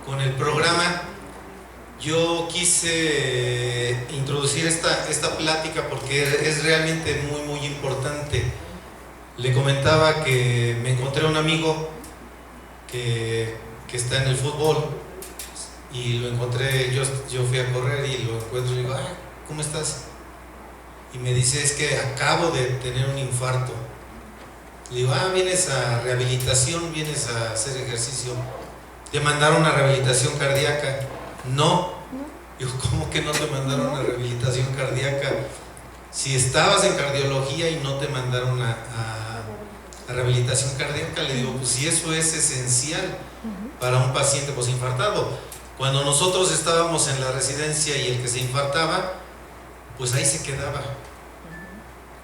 con el programa. Yo quise introducir esta plática porque es realmente muy importante. Le comentaba que me encontré un amigo que está en el fútbol y lo encontré, yo fui a correr y lo encuentro y le digo, ¿cómo estás? Y me dice, es que acabo de tener un infarto. Le digo, vienes a rehabilitación, vienes a hacer ejercicio. ¿Te mandaron a rehabilitación cardíaca? No. Digo, ¿cómo que no te mandaron a rehabilitación cardíaca? Si estabas en cardiología y no te mandaron a rehabilitación cardíaca, le digo, pues si eso es esencial para un paciente posinfartado. Cuando nosotros estábamos en la residencia y el que se infartaba, pues ahí se quedaba.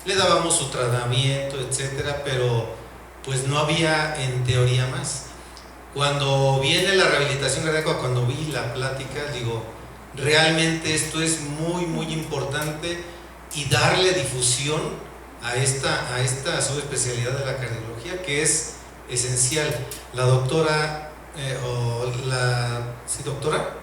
Le dábamos su tratamiento, etcétera, pero pues no había en teoría más. Cuando viene la rehabilitación cardíaca, cuando vi la plática, digo, realmente esto es muy importante y darle difusión a esta subespecialidad de la cardiología que es esencial. La doctora, ¿sí, doctora?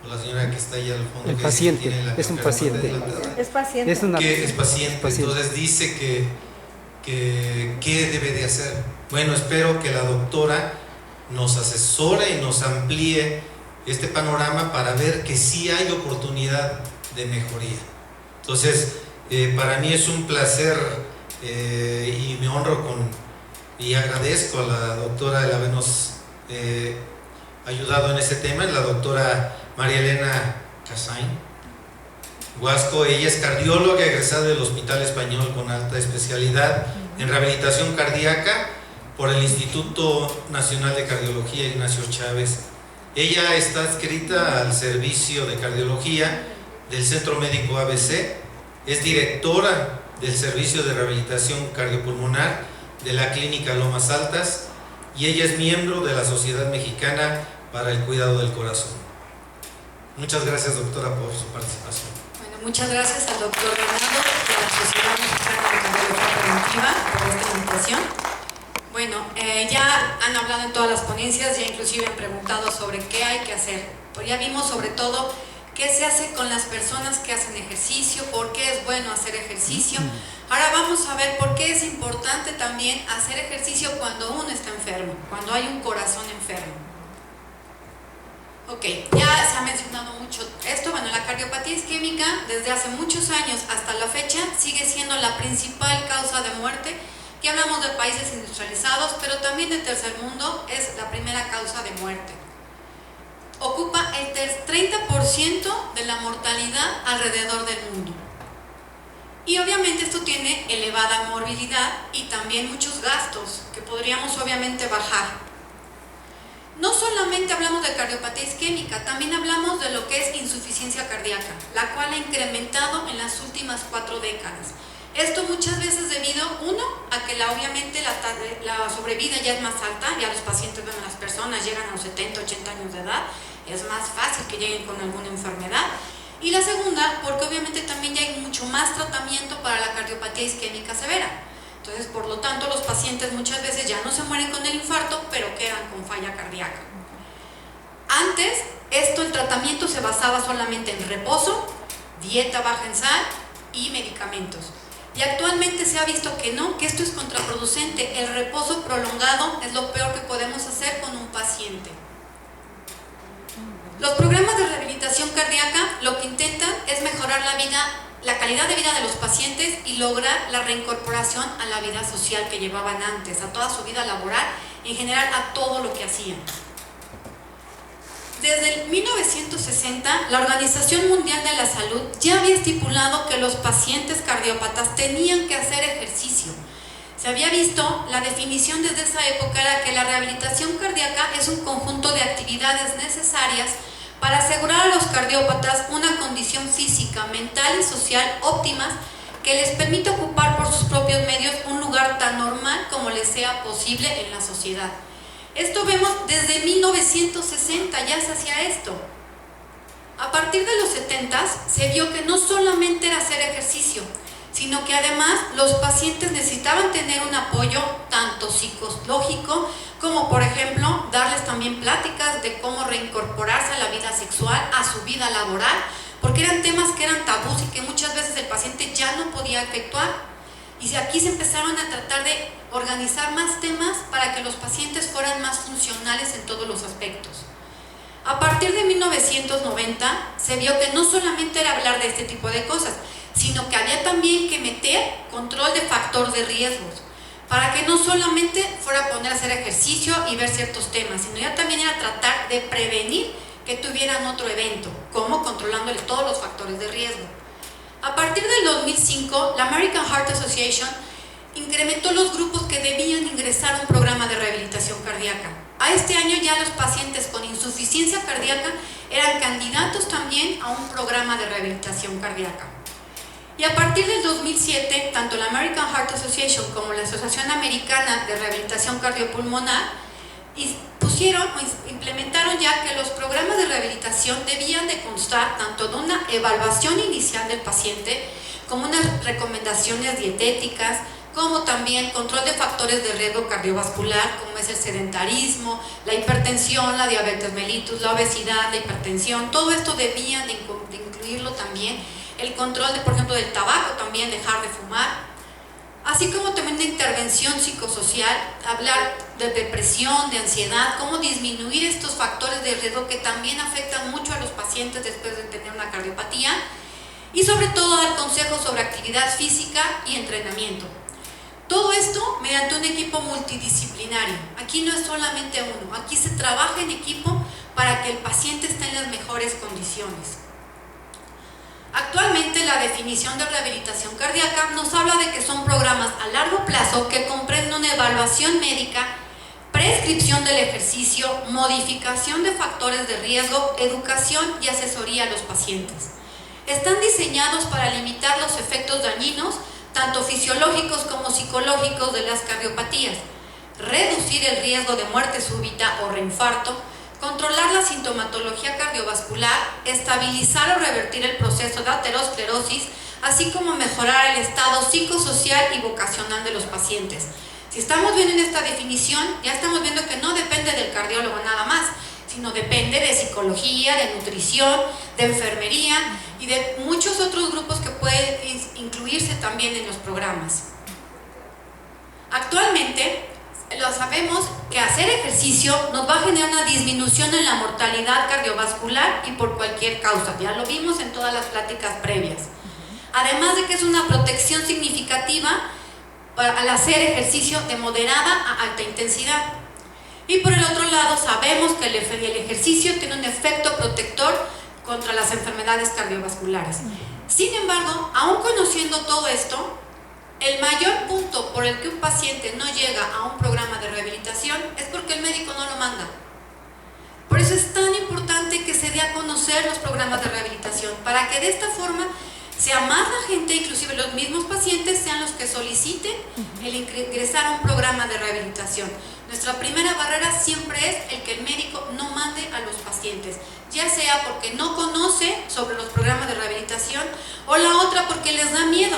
O la señora que está ahí al fondo. El paciente, es un paciente. Es paciente. Es paciente, entonces dice que ¿qué debe de hacer? Bueno, espero que la doctora nos asesore y nos amplíe este panorama para ver que sí hay oportunidad de mejoría. Entonces, para mí es un placer y me honro y agradezco a la doctora el habernos ayudado en este tema, la doctora María Elena Casain Huasco. Ella es cardióloga egresada del Hospital Español con alta especialidad en rehabilitación cardíaca por el Instituto Nacional de Cardiología Ignacio Chávez. Ella está adscrita al servicio de cardiología del Centro Médico ABC, es directora del servicio de rehabilitación cardiopulmonar de la Clínica Lomas Altas y ella es miembro de la Sociedad Mexicana para el Cuidado del Corazón. Muchas gracias, doctora, por su participación. Bueno, muchas gracias al doctor Bernardo de la Sociedad Mexicana de Cardiología Preventiva por esta invitación. Bueno, ya han hablado en todas las ponencias, ya inclusive han preguntado sobre qué hay que hacer. Pues ya vimos sobre todo qué se hace con las personas que hacen ejercicio, por qué es bueno hacer ejercicio. Ahora vamos a ver por qué es importante también hacer ejercicio cuando uno está enfermo, cuando hay un corazón enfermo. Ok, ya se ha mencionado mucho esto. Bueno, la cardiopatía isquémica desde hace muchos años hasta la fecha sigue siendo la principal causa de muerte. Aquí hablamos de países industrializados, pero también del tercer mundo es la primera causa de muerte. Ocupa el 30% de la mortalidad alrededor del mundo. Y obviamente esto tiene elevada morbilidad y también muchos gastos que podríamos obviamente bajar. No solamente hablamos de cardiopatía isquémica, también hablamos de lo que es insuficiencia cardíaca, la cual ha incrementado en las últimas 4 décadas. Esto muchas veces debido, uno, a que obviamente la sobrevida ya es más alta, ya los pacientes, bueno, las personas llegan a los 70, 80 años de edad, es más fácil que lleguen con alguna enfermedad. Y la segunda, porque obviamente también ya hay mucho más tratamiento para la cardiopatía isquémica severa. Entonces, por lo tanto, los pacientes muchas veces ya no se mueren con el infarto, pero quedan con falla cardíaca. Antes, el tratamiento se basaba solamente en reposo, dieta baja en sal y medicamentos. Y actualmente se ha visto que no, que esto es contraproducente. El reposo prolongado es lo peor que podemos hacer con un paciente. Los programas de rehabilitación cardíaca lo que intentan es mejorar la calidad de vida de los pacientes y lograr la reincorporación a la vida social que llevaban antes, a toda su vida laboral y en general a todo lo que hacían. Desde el 1960, la Organización Mundial de la Salud ya había estipulado que los pacientes cardiópatas tenían que hacer ejercicio. Se había visto, la definición desde esa época era que la rehabilitación cardíaca es un conjunto de actividades necesarias para asegurar a los cardiópatas una condición física, mental y social óptimas que les permita ocupar por sus propios medios un lugar tan normal como les sea posible en la sociedad. Esto vemos desde 1960, ya se hacía esto. A partir de los 70s se vio que no solamente era hacer ejercicio, sino que además los pacientes necesitaban tener un apoyo tanto psicológico como por ejemplo darles también pláticas de cómo reincorporarse a la vida sexual, a su vida laboral, porque eran temas que eran tabús y que muchas veces el paciente ya no podía efectuar. Y aquí se empezaron a tratar de organizar más temas para que los pacientes fueran más funcionales en todos los aspectos. A partir de 1990 se vio que no solamente era hablar de este tipo de cosas, sino que había también que meter control de factor de riesgos, para que no solamente fuera a poner a hacer ejercicio y ver ciertos temas, sino ya también era tratar de prevenir que tuvieran otro evento, como controlándole todos los factores de riesgo. A partir del 2005, la American Heart Association incrementó los grupos que debían ingresar a un programa de rehabilitación cardíaca. A este año ya los pacientes con insuficiencia cardíaca eran candidatos también a un programa de rehabilitación cardíaca. Y a partir del 2007, tanto la American Heart Association como la Asociación Americana de Rehabilitación Cardiopulmonar implementaron ya que los programas de rehabilitación debían de constar tanto de una evaluación inicial del paciente, como unas recomendaciones dietéticas, como también control de factores de riesgo cardiovascular, como es el sedentarismo, la hipertensión, la diabetes mellitus, la obesidad, la hipertensión. Todo esto debían de incluirlo también. El control, por ejemplo, del tabaco, también dejar de fumar, así como también de intervención psicosocial, hablar de depresión, de ansiedad, cómo disminuir estos factores de riesgo que también afectan mucho a los pacientes después de tener una cardiopatía, y sobre todo dar consejos sobre actividad física y entrenamiento. Todo esto mediante un equipo multidisciplinario. Aquí no es solamente uno, aquí se trabaja en equipo para que el paciente esté en las mejores condiciones. Actualmente la definición de rehabilitación cardíaca nos habla de que son programas a largo plazo que comprenden una evaluación médica, prescripción del ejercicio, modificación de factores de riesgo, educación y asesoría a los pacientes. Están diseñados para limitar los efectos dañinos, tanto fisiológicos como psicológicos de las cardiopatías, reducir el riesgo de muerte súbita o reinfarto, controlar la sintomatología cardiovascular, estabilizar o revertir el proceso de aterosclerosis, así como mejorar el estado psicosocial y vocacional de los pacientes. Si estamos viendo en esta definición, ya estamos viendo que no depende del cardiólogo nada más, sino depende de psicología, de nutrición, de enfermería y de muchos otros grupos que pueden incluirse también en los programas. Actualmente, lo sabemos que hacer ejercicio nos va a generar una disminución en la mortalidad cardiovascular y por cualquier causa. Ya lo vimos en todas las pláticas previas. Además de que es una protección significativa al hacer ejercicio de moderada a alta intensidad. Y por el otro lado, sabemos que el ejercicio tiene un efecto protector contra las enfermedades cardiovasculares. Sin embargo, aún conociendo todo esto, el mayor punto por el que un paciente no llega a un programa de rehabilitación es porque el médico no lo manda. Por eso es tan importante que se dé a conocer los programas de rehabilitación, para que de esta forma sea más la gente, inclusive los mismos pacientes, sean los que soliciten el ingresar a un programa de rehabilitación. Nuestra primera barrera siempre es el que el médico no mande a los pacientes, ya sea porque no conoce sobre los programas de rehabilitación o la otra porque les da miedo.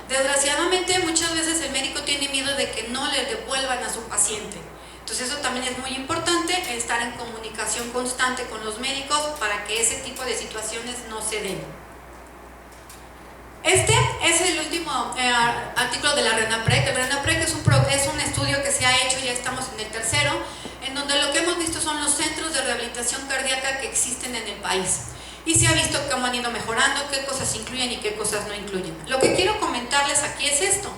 Desgraciadamente muchas veces el médico tiene miedo de que no le devuelvan a su paciente. Entonces eso también es muy importante, estar en comunicación constante con los médicos para que ese tipo de situaciones no se den. Este es el último artículo de la RENAPREC. El RENAPREC es un estudio que se ha hecho, ya estamos en el tercero, en donde lo que hemos visto son los centros de rehabilitación cardíaca que existen en el país. Y se ha visto cómo han ido mejorando, qué cosas incluyen y qué cosas no incluyen. Lo que quiero comentarles aquí es esto.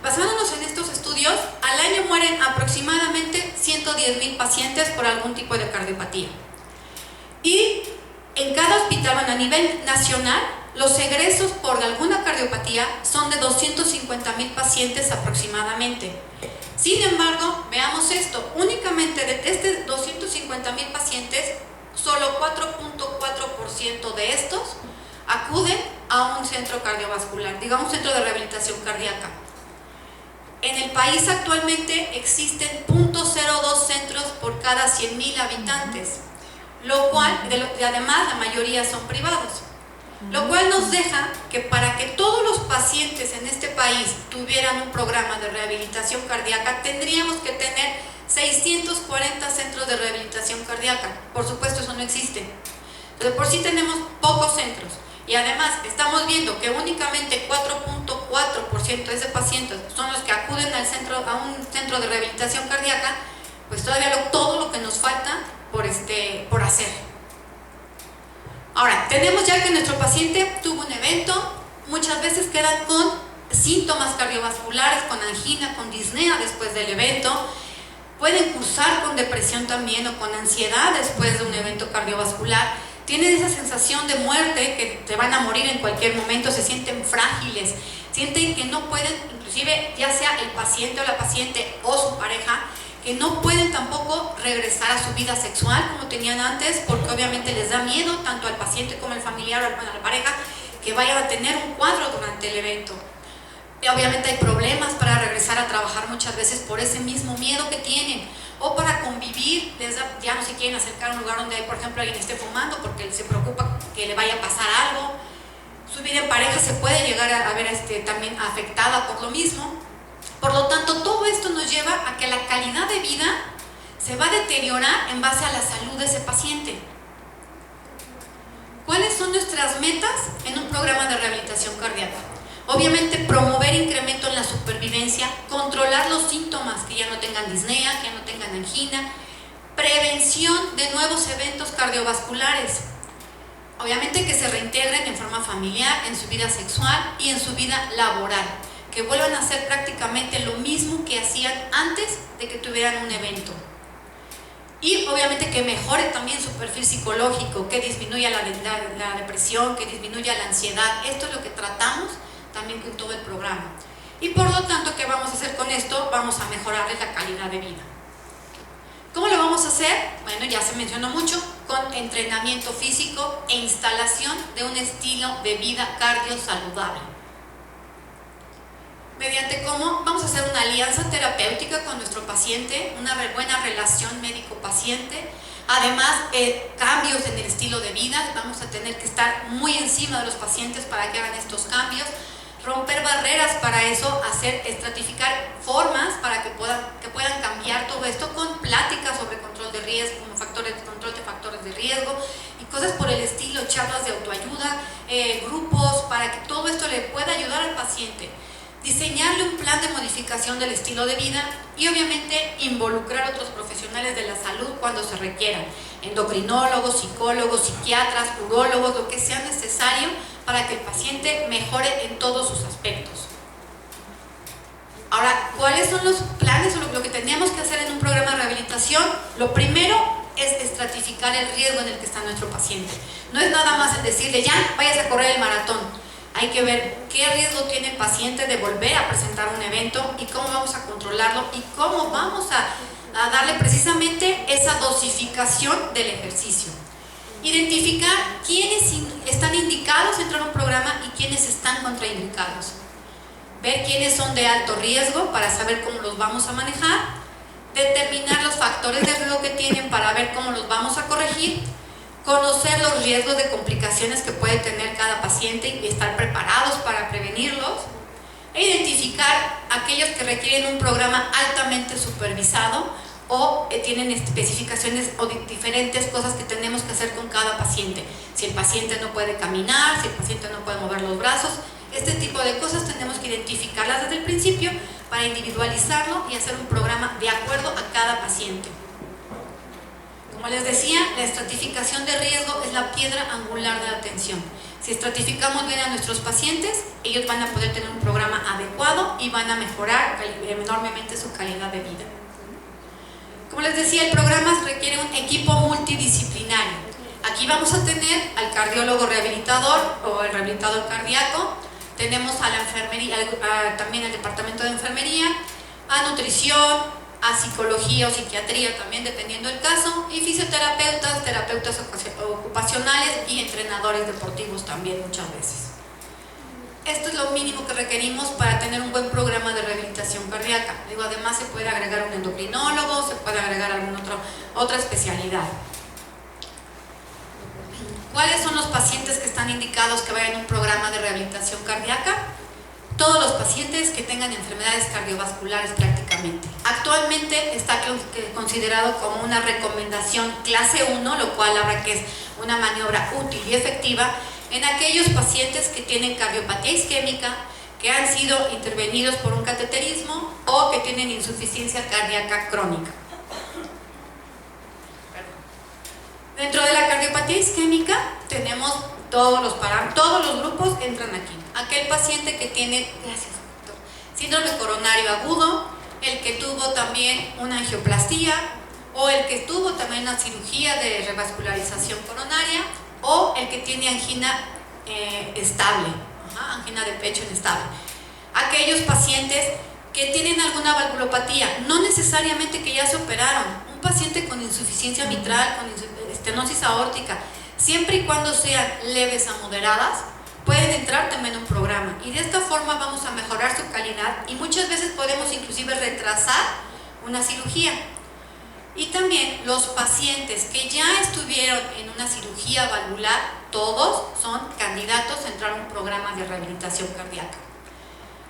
Basándonos en estos estudios, al año mueren aproximadamente 110,000 pacientes por algún tipo de cardiopatía. Y en cada hospital, bueno, a nivel nacional, los egresos por alguna cardiopatía son de 250,000 pacientes aproximadamente. Sin embargo, veamos esto, únicamente de estos 250,000 pacientes, solo 4.4% de estos acuden a un centro cardiovascular, digamos un centro de rehabilitación cardíaca. En el país actualmente existen 0.02 centros por cada 100,000 habitantes, lo cual, además, la mayoría son privados. Lo cual nos deja que para que todos los pacientes en este país tuvieran un programa de rehabilitación cardíaca, tendríamos que tener 640 centros de rehabilitación cardíaca. Por supuesto, eso no existe. De por sí tenemos pocos centros. Y además estamos viendo que únicamente 4.4% de esos pacientes son los que acuden a un centro de rehabilitación cardíaca, pues todavía todo lo que nos falta por hacer. Ahora, tenemos ya que nuestro paciente tuvo un evento, muchas veces quedan con síntomas cardiovasculares, con angina, con disnea después del evento, pueden cursar con depresión también o con ansiedad después de un evento cardiovascular, tienen esa sensación de muerte, que te van a morir en cualquier momento, se sienten frágiles, sienten que no pueden, inclusive ya sea el paciente o la paciente o su pareja, que no pueden tampoco regresar a su vida sexual como tenían antes, porque obviamente les da miedo tanto al paciente como al familiar o a la pareja que vayan a tener un cuadro durante el evento. Y obviamente hay problemas para regresar a trabajar muchas veces por ese mismo miedo que tienen, o para convivir, ya no se quieren acercar a un lugar donde, por ejemplo, alguien esté fumando porque se preocupa que le vaya a pasar algo. Su vida en pareja se puede llegar a ver también afectada por lo mismo. Por lo tanto, todo esto nos lleva a que la calidad de vida se va a deteriorar en base a la salud de ese paciente. ¿Cuáles son nuestras metas en un programa de rehabilitación cardíaca? Obviamente, promover incremento en la supervivencia, controlar los síntomas, que ya no tengan disnea, que ya no tengan angina, prevención de nuevos eventos cardiovasculares. Obviamente que se reintegren en forma familiar, en su vida sexual y en su vida laboral, que vuelvan a hacer prácticamente lo mismo que hacían antes de que tuvieran un evento. Y obviamente que mejore también su perfil psicológico, que disminuya la depresión, que disminuya la ansiedad. Esto es lo que tratamos también con todo el programa. Y por lo tanto, ¿qué vamos a hacer con esto? Vamos a mejorarles la calidad de vida. ¿Cómo lo vamos a hacer? Bueno, ya se mencionó mucho, con entrenamiento físico e instalación de un estilo de vida cardio saludable. Mediante cómo vamos a hacer una alianza terapéutica con nuestro paciente, una buena relación médico-paciente, además cambios en el estilo de vida, vamos a tener que estar muy encima de los pacientes para que hagan estos cambios, romper barreras para eso, estratificar formas para que puedan cambiar todo esto con pláticas sobre control de riesgo, control de factores de riesgo y cosas por el estilo, charlas de autoayuda, grupos, para que todo esto le pueda ayudar al paciente. Diseñarle un plan de modificación del estilo de vida y obviamente involucrar a otros profesionales de la salud cuando se requieran, endocrinólogos, psicólogos, psiquiatras, urólogos, lo que sea necesario para que el paciente mejore en todos sus aspectos. Ahora, ¿cuáles son los planes o lo que tenemos que hacer en un programa de rehabilitación? Lo primero es estratificar el riesgo en el que está nuestro paciente. No es nada más el decirle, ya, vayas a correr el maratón. Hay que ver qué riesgo tiene el paciente de volver a presentar un evento y cómo vamos a controlarlo y cómo vamos a darle precisamente esa dosificación del ejercicio. Identificar quiénes están indicados a entrar a un programa y quiénes están contraindicados. Ver quiénes son de alto riesgo para saber cómo los vamos a manejar. Determinar los factores de riesgo que tienen para ver cómo los vamos a corregir. Conocer los riesgos de complicaciones que puede tener cada paciente y estar preparados para prevenirlos. E identificar aquellos que requieren un programa altamente supervisado o tienen especificaciones o diferentes cosas que tenemos que hacer con cada paciente. Si el paciente no puede caminar, si el paciente no puede mover los brazos, este tipo de cosas tenemos que identificarlas desde el principio para individualizarlo y hacer un programa de acuerdo a cada paciente. Como les decía, la estratificación de riesgo es la piedra angular de la atención. Si estratificamos bien a nuestros pacientes, ellos van a poder tener un programa adecuado y van a mejorar enormemente su calidad de vida. Como les decía, el programa requiere un equipo multidisciplinario. Aquí vamos a tener al cardiólogo rehabilitador o el rehabilitador cardíaco, tenemos a la enfermería, también al departamento de enfermería, a nutrición, a psicología o psiquiatría también dependiendo del caso, y fisioterapeutas, terapeutas ocupacionales y entrenadores deportivos también muchas veces. Esto es lo mínimo que requerimos para tener un buen programa de rehabilitación cardíaca. Digo, además se puede agregar un endocrinólogo, se puede agregar alguna otra especialidad. ¿Cuáles son los pacientes que están indicados que vayan a un programa de rehabilitación cardíaca? Todos los pacientes que tengan enfermedades cardiovasculares prácticamente. Actualmente está considerado como una recomendación clase 1, lo cual habla que es una maniobra útil y efectiva en aquellos pacientes que tienen cardiopatía isquémica, que han sido intervenidos por un cateterismo o que tienen insuficiencia cardíaca crónica. Dentro de la cardiopatía isquémica tenemos todos los grupos entran aquí. Aquel paciente que tiene, síndrome coronario agudo, el que tuvo también una angioplastía o el que tuvo también una cirugía de revascularización coronaria o el que tiene angina estable, angina de pecho inestable. Aquellos pacientes que tienen alguna valvulopatía, no necesariamente que ya se operaron, un paciente con insuficiencia mitral, con estenosis aórtica, siempre y cuando sean leves a moderadas, pueden entrar también en un programa y de esta forma vamos a mejorar su calidad y muchas veces podemos inclusive retrasar una cirugía. Y también los pacientes que ya estuvieron en una cirugía valvular, todos son candidatos a entrar a un programa de rehabilitación cardíaca.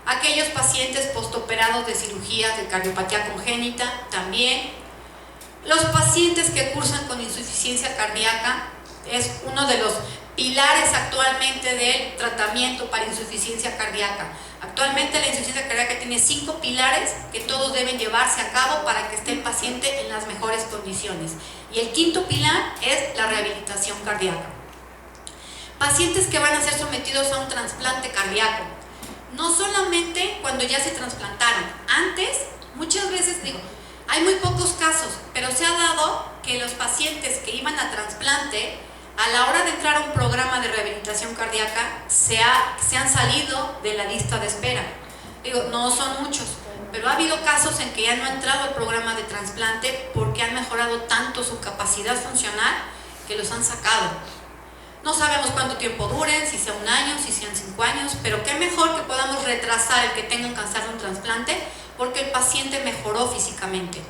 Aquellos pacientes postoperados de cirugías de cardiopatía congénita, también. Los pacientes que cursan con insuficiencia cardíaca es uno de los pilares actualmente del tratamiento para insuficiencia cardíaca. Actualmente la insuficiencia cardíaca tiene 5 pilares que todos deben llevarse a cabo para que esté el paciente en las mejores condiciones. Y el 5.º pilar es la rehabilitación cardíaca. Pacientes que van a ser sometidos a un trasplante cardíaco. No solamente cuando ya se trasplantaron. Antes, muchas veces hay muy pocos casos, pero se ha dado que los pacientes que iban a trasplante, a la hora de entrar a un programa de rehabilitación cardíaca, se han salido de la lista de espera. No son muchos, pero ha habido casos en que ya no han entrado al programa de trasplante porque han mejorado tanto su capacidad funcional que los han sacado. No sabemos cuánto tiempo duren, si sea 1 año, si sean 5 años, pero qué mejor que podamos retrasar el que tengan que hacer un trasplante porque el paciente mejoró físicamente.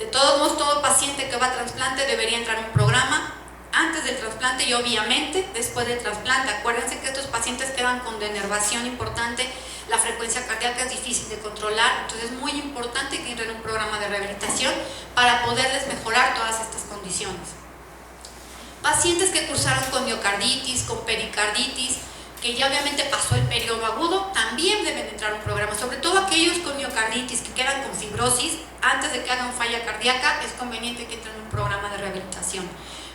De todos modos, todo paciente que va a trasplante debería entrar a un programa antes del trasplante y obviamente después del trasplante. Acuérdense que estos pacientes quedan con denervación importante, la frecuencia cardíaca es difícil de controlar, entonces es muy importante que entren en un programa de rehabilitación para poderles mejorar todas estas condiciones. Pacientes que cursaron con miocarditis, con pericarditis, que ya obviamente pasó el periodo agudo, también deben entrar a un programa, sobre todo aquellos con miocarditis que quedan con fibrosis, antes de que hagan falla cardíaca, es conveniente que entren en un programa de rehabilitación.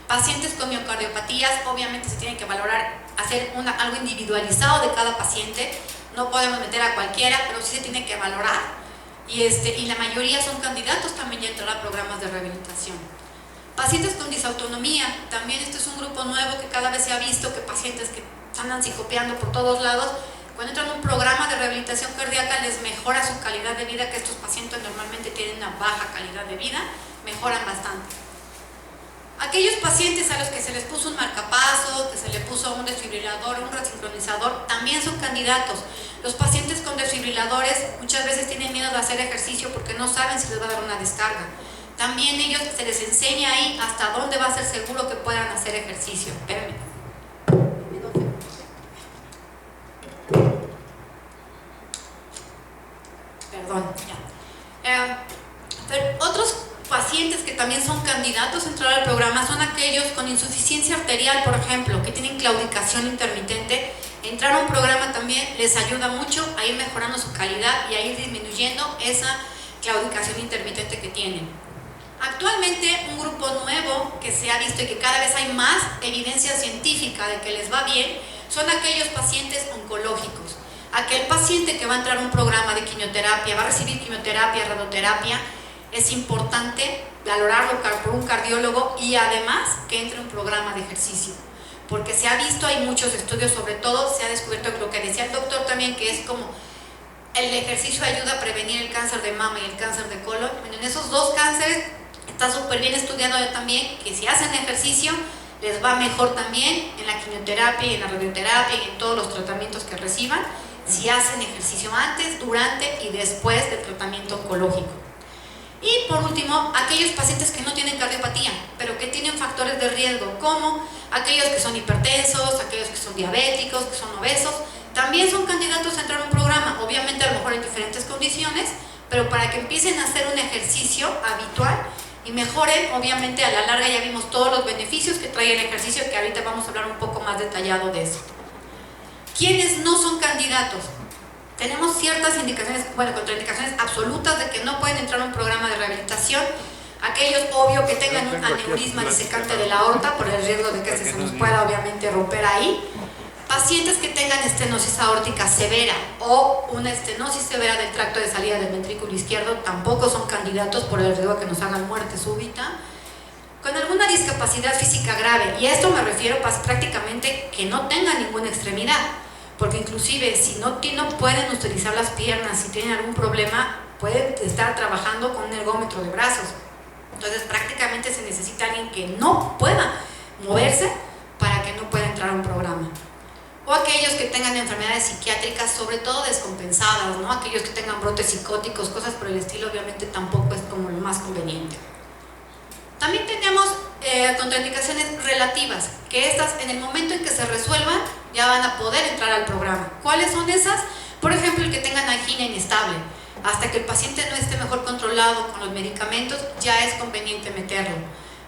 Pacientes con miocardiopatías, obviamente se tienen que valorar, hacer algo individualizado de cada paciente, no podemos meter a cualquiera, pero sí se tiene que valorar, y la mayoría son candidatos también ya a entrar a programas de rehabilitación. Pacientes con disautonomía, también este es un grupo nuevo que cada vez se ha visto que pacientes que andan psicopeando por todos lados, cuando entran a un programa de rehabilitación cardíaca les mejora su calidad de vida, que estos pacientes normalmente tienen una baja calidad de vida, mejoran bastante. Aquellos pacientes a los que se les puso un marcapaso, que se les puso un desfibrilador, un resincronizador, también son candidatos. Los pacientes con desfibriladores muchas veces tienen miedo de hacer ejercicio porque no saben si les va a dar una descarga. También ellos se les enseña ahí hasta dónde va a ser seguro que puedan hacer ejercicio. Espérenme. Perdón, ya. Pero otros pacientes que también son candidatos a entrar al programa son aquellos con insuficiencia arterial, por ejemplo, que tienen claudicación intermitente. Entrar a un programa también les ayuda mucho a ir mejorando su calidad y a ir disminuyendo esa claudicación intermitente que tienen. Actualmente un grupo nuevo que se ha visto y que cada vez hay más evidencia científica de que les va bien son aquellos pacientes oncológicos. Aquel paciente que va a entrar a un programa de quimioterapia, va a recibir quimioterapia, radioterapia, es importante valorarlo por un cardiólogo y además que entre en un programa de ejercicio. Porque se ha visto, hay muchos estudios, sobre todo se ha descubierto lo que decía el doctor también, que es como el ejercicio ayuda a prevenir el cáncer de mama y el cáncer de colon. En esos 2 cánceres está súper bien estudiado también que si hacen ejercicio les va mejor también en la quimioterapia y en la radioterapia y en todos los tratamientos que reciban, si hacen ejercicio antes, durante y después del tratamiento oncológico. Y por último, aquellos pacientes que no tienen cardiopatía, pero que tienen factores de riesgo, como Aquellos que son hipertensos, aquellos que son diabéticos, que son obesos, también son candidatos a entrar a un programa, obviamente a lo mejor en diferentes condiciones, pero para que empiecen a hacer un ejercicio habitual y mejoren, obviamente a la larga ya vimos todos los beneficios que trae el ejercicio, que ahorita vamos a hablar un poco más detallado de eso. ¿Quiénes no son candidatos? Tenemos ciertas indicaciones, bueno, contraindicaciones absolutas de que no pueden entrar a un programa de rehabilitación. Aquellos, obvio, que tengan un aneurisma disecante de la aorta por el riesgo de que se nos pueda obviamente romper ahí. Pacientes que tengan estenosis aórtica severa o una estenosis severa del tracto de salida del ventrículo izquierdo tampoco son candidatos por el riesgo de que nos hagan muerte súbita. Con alguna discapacidad física grave, y a esto me refiero prácticamente que no tengan ninguna extremidad, porque inclusive si no pueden utilizar las piernas, si tienen algún problema, pueden estar trabajando con un ergómetro de brazos. Entonces prácticamente se necesita alguien que no pueda moverse para que no pueda entrar a un programa. O aquellos que tengan enfermedades psiquiátricas, sobre todo descompensadas, ¿no? Aquellos que tengan brotes psicóticos, cosas por el estilo, obviamente tampoco es como lo más conveniente. También tenemos contraindicaciones relativas, que estas en el momento en que se resuelvan ya van a poder entrar al programa. ¿Cuáles son esas? Por ejemplo, el que tengan angina inestable. Hasta que el paciente no esté mejor controlado con los medicamentos, ya es conveniente meterlo.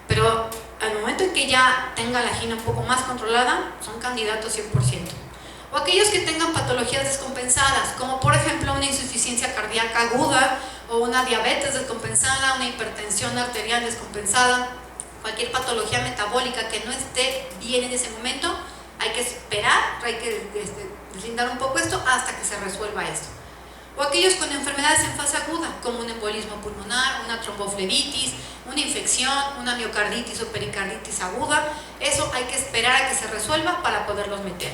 Pero al momento en que ya tenga la angina un poco más controlada, son candidatos 100%. O aquellos que tengan patologías descompensadas, como por ejemplo una insuficiencia cardíaca aguda, o una diabetes descompensada, una hipertensión arterial descompensada, cualquier patología metabólica que no esté bien en ese momento, hay que esperar, hay que deslindar un poco esto hasta que se resuelva esto. O aquellos con enfermedades en fase aguda, como un embolismo pulmonar, una tromboflebitis, una infección, una miocarditis o pericarditis aguda, eso hay que esperar a que se resuelva para poderlos meter.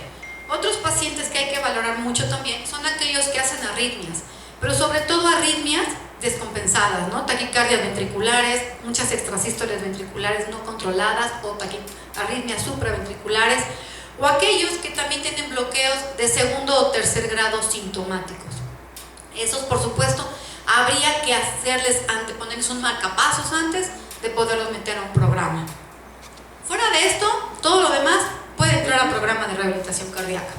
Otros pacientes que hay que valorar mucho también son aquellos que hacen arritmias, pero sobre todo arritmias descompensadas, ¿no? Taquicardias ventriculares, muchas extrasístoles ventriculares no controladas o arritmias supraventriculares, o aquellos que también tienen bloqueos de segundo o tercer grado sintomáticos. Esos, por supuesto, habría que ponerles un marcapasos antes de poderlos meter a un programa. Fuera de esto, todo lo demás puede entrar al programa de rehabilitación cardíaca.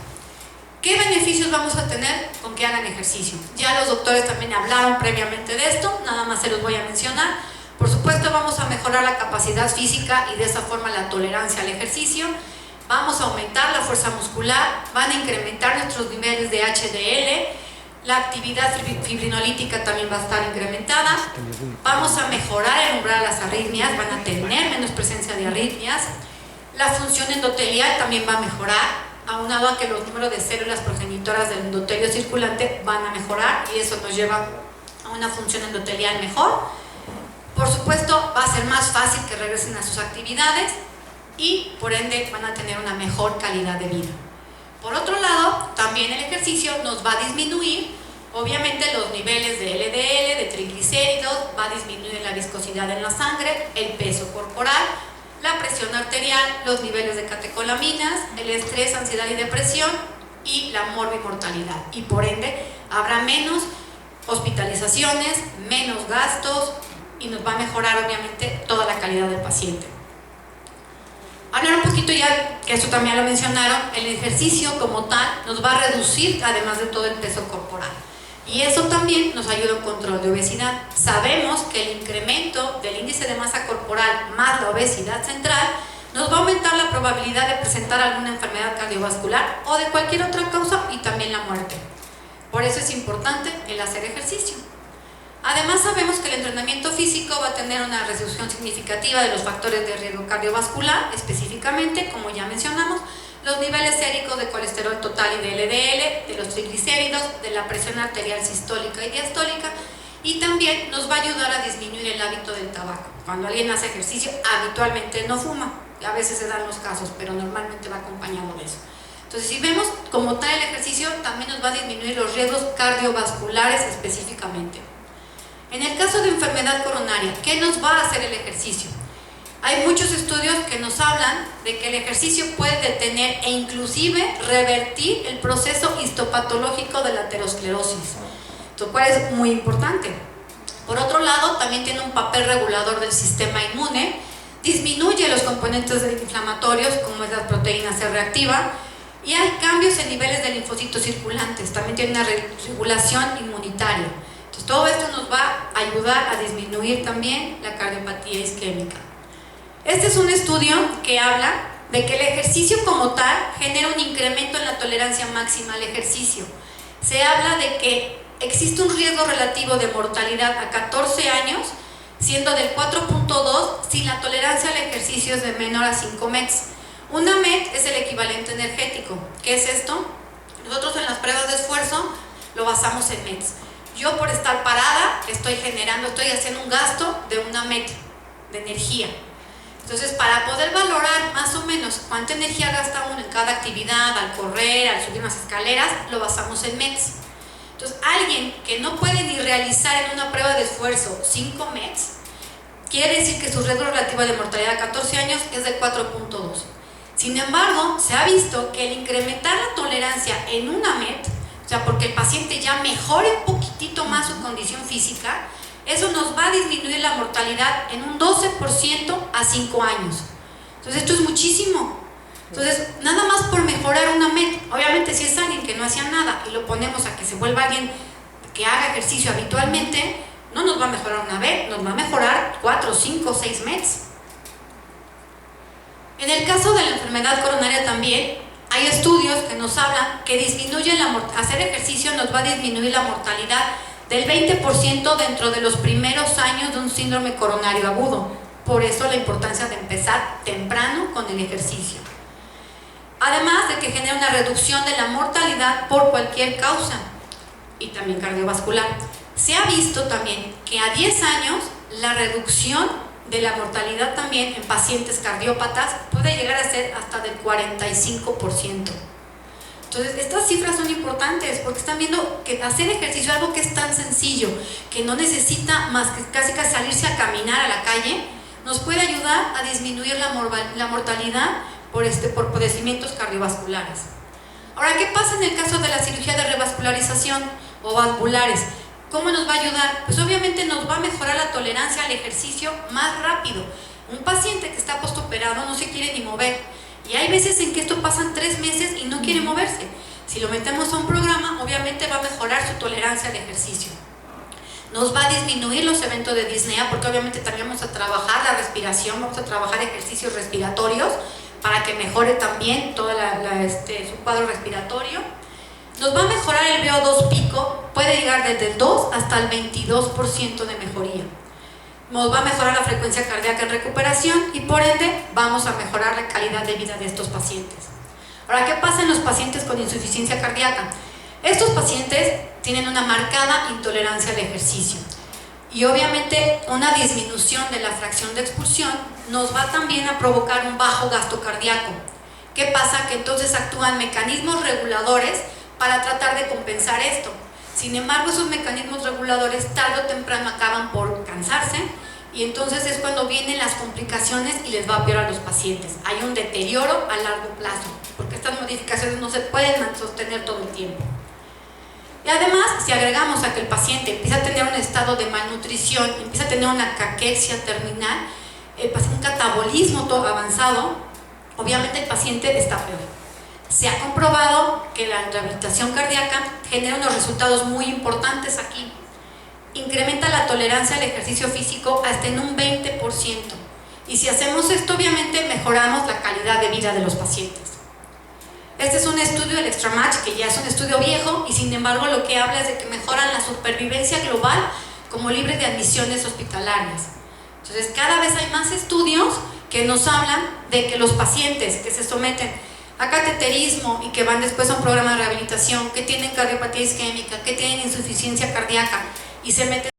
¿Qué beneficios vamos a tener con que hagan ejercicio? Ya los doctores también hablaron previamente de esto, nada más se los voy a mencionar. Por supuesto, vamos a mejorar la capacidad física y de esa forma la tolerancia al ejercicio. Vamos a aumentar la fuerza muscular, van a incrementar nuestros niveles de HDL, la actividad fibrinolítica también va a estar incrementada, vamos a mejorar el umbral de las arritmias, van a tener menos presencia de arritmias, la función endotelial también va a mejorar, aunado a que los números de células progenitoras del endotelio circulante van a mejorar y eso nos lleva a una función endotelial mejor. Por supuesto, va a ser más fácil que regresen a sus actividades y por ende van a tener una mejor calidad de vida. Por otro lado, también el ejercicio nos va a disminuir, obviamente, los niveles de LDL, de triglicéridos, va a disminuir la viscosidad en la sangre, el peso corporal, la presión arterial, los niveles de catecolaminas, el estrés, ansiedad y depresión y la morbimortalidad. Y por ende, habrá menos hospitalizaciones, menos gastos y nos va a mejorar, obviamente, toda la calidad del paciente. Hablar un poquito ya, que esto también lo mencionaron, el ejercicio como tal nos va a reducir además de todo el peso corporal y eso también nos ayuda a un control de obesidad. Sabemos que el incremento del índice de masa corporal más la obesidad central nos va a aumentar la probabilidad de presentar alguna enfermedad cardiovascular o de cualquier otra causa y también la muerte. Por eso es importante el hacer ejercicio. Además sabemos que el entrenamiento físico va a tener una reducción significativa de los factores de riesgo cardiovascular, específicamente, como ya mencionamos, los niveles séricos de colesterol total y de LDL, de los triglicéridos, de la presión arterial sistólica y diastólica, y también nos va a ayudar a disminuir el hábito del tabaco. Cuando alguien hace ejercicio, habitualmente no fuma, a veces se dan los casos, pero normalmente va acompañado de eso. Entonces, si vemos como tal el ejercicio, también nos va a disminuir los riesgos cardiovasculares específicamente. En el caso de enfermedad coronaria, ¿qué nos va a hacer el ejercicio? Hay muchos estudios que nos hablan de que el ejercicio puede detener e inclusive revertir el proceso histopatológico de la aterosclerosis, lo cual es muy importante. Por otro lado, también tiene un papel regulador del sistema inmune, disminuye los componentes inflamatorios como es la proteína C reactiva, y hay cambios en niveles de linfocitos circulantes, también tiene una regulación inmunitaria. Entonces todo esto nos va a ayudar a disminuir también la cardiopatía isquémica. Este es un estudio que habla de que el ejercicio como tal genera un incremento en la tolerancia máxima al ejercicio. Se habla de que existe un riesgo relativo de mortalidad a 14 años, siendo del 4.2 si la tolerancia al ejercicio es de menor a 5 METs. Una MET es el equivalente energético. ¿Qué es esto? Nosotros en las pruebas de esfuerzo lo basamos en METs. Yo por estar parada estoy haciendo un gasto de una MET de energía. Entonces, para poder valorar más o menos cuánta energía gasta uno en cada actividad, al correr, al subir unas escaleras, lo basamos en METs. Entonces, alguien que no puede ni realizar en una prueba de esfuerzo 5 METs, quiere decir que su riesgo relativo de mortalidad a 14 años es de 4.2. Sin embargo, se ha visto que el incrementar la tolerancia en una MET, o sea, porque el paciente ya mejore un poquitito más su condición física, eso nos va a disminuir la mortalidad en un 12% a 5 años. Entonces, esto es muchísimo. Entonces, nada más por mejorar una MET, obviamente si es alguien que no hacía nada y lo ponemos a que se vuelva alguien que haga ejercicio habitualmente, no nos va a mejorar una MET, nos va a mejorar 4, 5, 6 METs. En el caso de la enfermedad coronaria también, hay estudios que nos hablan que hacer ejercicio nos va a disminuir la mortalidad del 20% dentro de los primeros años de un síndrome coronario agudo. Por eso la importancia de empezar temprano con el ejercicio. Además de que genera una reducción de la mortalidad por cualquier causa y también cardiovascular. Se ha visto también que a 10 años la reducción de la mortalidad también en pacientes cardiópatas puede llegar a ser hasta del 45%. Entonces, estas cifras son importantes porque están viendo que hacer ejercicio es algo que es tan sencillo, que no necesita más que casi salirse a caminar a la calle, nos puede ayudar a disminuir la mortalidad por padecimientos cardiovasculares. Ahora, ¿qué pasa en el caso de la cirugía de revascularización o valvulares? ¿Cómo nos va a ayudar? Pues obviamente nos va a mejorar la tolerancia al ejercicio más rápido. Un paciente que está postoperado no se quiere ni mover. Y hay veces en que esto pasan 3 meses y no quiere moverse. Si lo metemos a un programa, obviamente va a mejorar su tolerancia al ejercicio. Nos va a disminuir los eventos de disnea, porque obviamente también vamos a trabajar la respiración, vamos a trabajar ejercicios respiratorios para que mejore también todo su cuadro respiratorio. Nos va a mejorar el VO2 pico, puede llegar desde el 2 hasta el 22% de mejoría. Nos va a mejorar la frecuencia cardíaca en recuperación y por ende vamos a mejorar la calidad de vida de estos pacientes. Ahora, ¿qué pasa en los pacientes con insuficiencia cardíaca? Estos pacientes tienen una marcada intolerancia al ejercicio y obviamente una disminución de la fracción de expulsión nos va también a provocar un bajo gasto cardíaco. ¿Qué pasa? Que entonces actúan mecanismos reguladores para tratar de compensar esto. Sin embargo, esos mecanismos reguladores tarde o temprano acaban por cansarse y entonces es cuando vienen las complicaciones y les va a peor a los pacientes. Hay un deterioro a largo plazo, porque estas modificaciones no se pueden sostener todo el tiempo. Y además, si agregamos a que el paciente empieza a tener un estado de malnutrición, empieza a tener una caquexia terminal, un catabolismo todo avanzado, obviamente el paciente está peor. Se ha comprobado que la rehabilitación cardíaca genera unos resultados muy importantes aquí. Incrementa la tolerancia al ejercicio físico hasta en un 20%. Y si hacemos esto, obviamente mejoramos la calidad de vida de los pacientes. Este es un estudio del ExtraMatch, que ya es un estudio viejo, y sin embargo lo que habla es de que mejoran la supervivencia global como libres de admisiones hospitalarias. Entonces, cada vez hay más estudios que nos hablan de que los pacientes que se someten a cateterismo y que van después a un programa de rehabilitación, que tienen cardiopatía isquémica, que tienen insuficiencia cardíaca y se meten